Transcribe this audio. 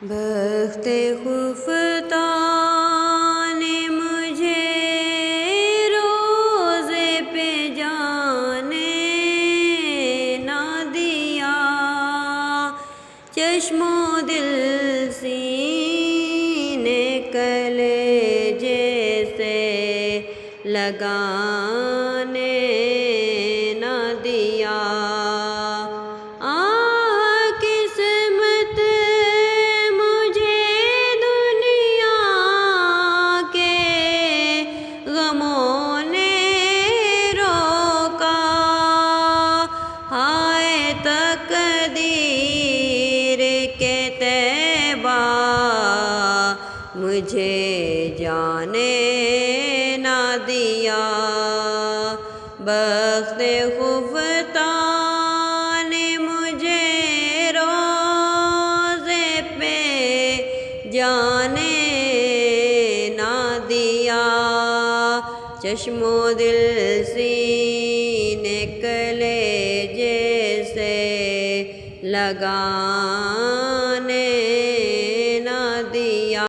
بخت خفتہ نے مجھے روزے پہ جانے نہ دیا، چشم و دل سینے کلیجے سے لگانے نہ دیا۔ مجھے جانے نہ دیا، بخت خفتہ نے مجھے روزے پہ جانے نہ دیا، چشم و دل سینے کلیجے سے لگا